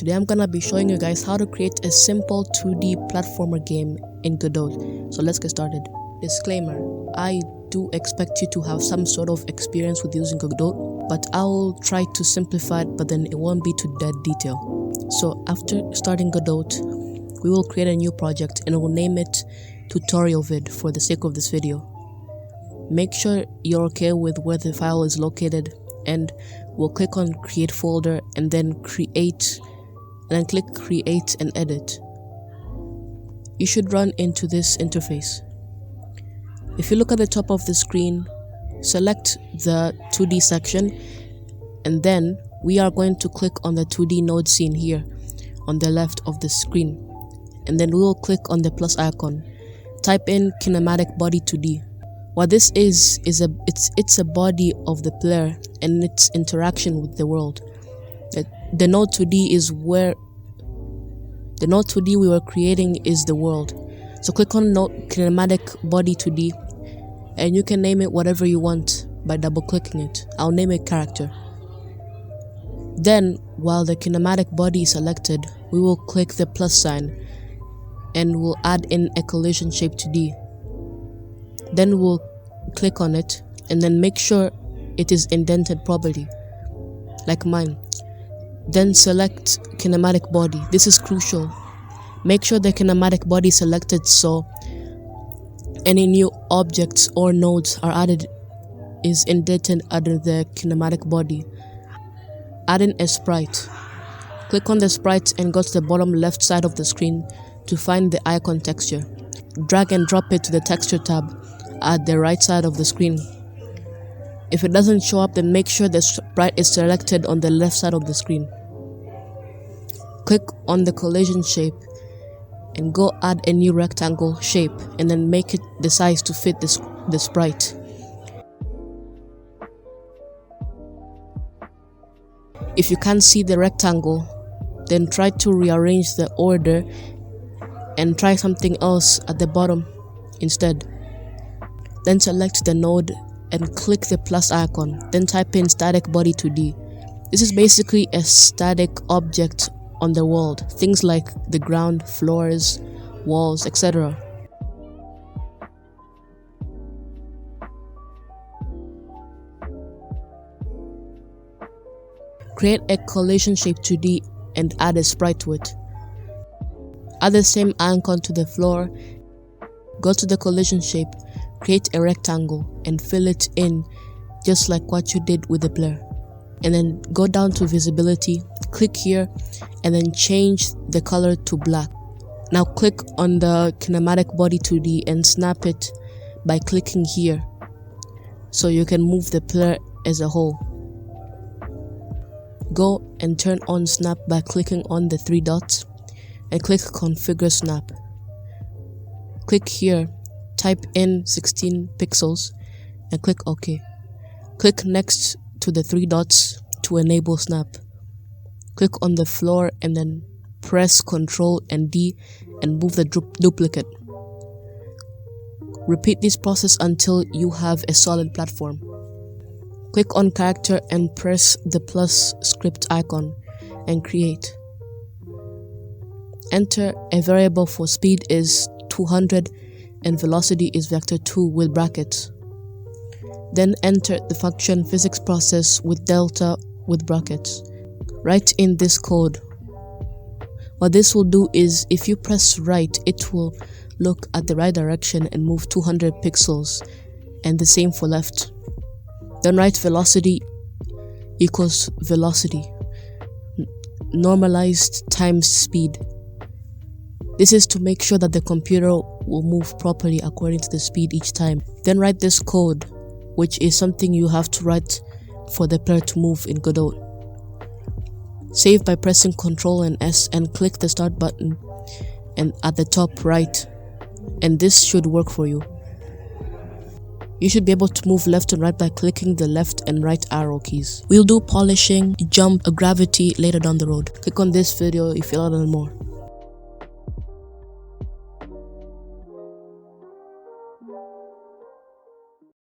Today I'm gonna be showing you guys how to create a simple 2D platformer game in Godot. So let's get started. Disclaimer, I do expect you to have some sort of experience with using Godot, but I'll try to simplify it, but then it won't be to dead detail. So after starting Godot, we will create a new project and we'll name it tutorial vid for the sake of this video. Make sure you're okay with where the file is located, and we'll click on create folder and then create, and then click create and edit. You should run into this interface. If you look at the top of the screen, select the 2D section, and then we are going to click on the 2D node scene here on the left of the screen, and then we will click on the plus icon. Type in kinematic body 2D. What this is it's a body of the player and its interaction with the world. The node 2D is where the node 2D we were creating is the world. So click on node kinematic body 2D, and you can name it whatever you want by double clicking it. I'll name it character. Then while the kinematic body is selected, we will click the plus sign and we'll add in a collision shape 2D. Then we'll click on it and then make sure it is indented properly, like mine. Then select kinematic body. This is crucial. Make sure the kinematic body is selected so any new objects or nodes are added is indented under the kinematic body. Add in a sprite. Click on the sprite and go to the bottom left side of the screen to find the icon texture. Drag and drop it to the texture tab at the right side of the screen. If it doesn't show up, then make sure the sprite is selected on the left side of the screen. Click on the collision shape and go add a new rectangle shape, and then make it the size to fit the sprite. If you can't see the rectangle, then try to rearrange the order and try something else at the bottom instead. Then select the node and click the plus icon. Then type in static body 2D. This is basically a static object on the world, things like the ground, floors, walls, etc. Create a collision shape 2D and add a sprite to it. Add the same icon to the floor. Go to the collision shape, create a rectangle and fill it in just like what you did with the player. And then go down to visibility, click here and then change the color to black. Now click on the kinematic body 2D and snap it by clicking here so you can move the player as a whole. Go and turn on snap by clicking on the 3 dots and click configure snap. Click here, type in 16 pixels and click OK. Click next to the 3 dots to enable snap. Click on the floor and then press Ctrl and D and move the duplicate. Repeat this process until you have a solid platform. Click on character and press the plus script icon and create. Enter a variable for speed is 200 and velocity is vector 2 with brackets. Then enter the function physics process with delta with brackets. Write in this code. What this will do is if you press right, it will look at the right direction and move 200 pixels, and the same for left. Then write velocity equals velocity normalized times speed. This is to make sure that the computer will move properly according to the speed each time. Then write this code, which is something you have to write for the player to move in Godot. Save by pressing Ctrl and S and click the start button and at the top right, and this should work for you. You should be able to move left and right by clicking the left and right arrow keys. We'll do polishing, jump, gravity later down the road. Click on this video if you want to learn more.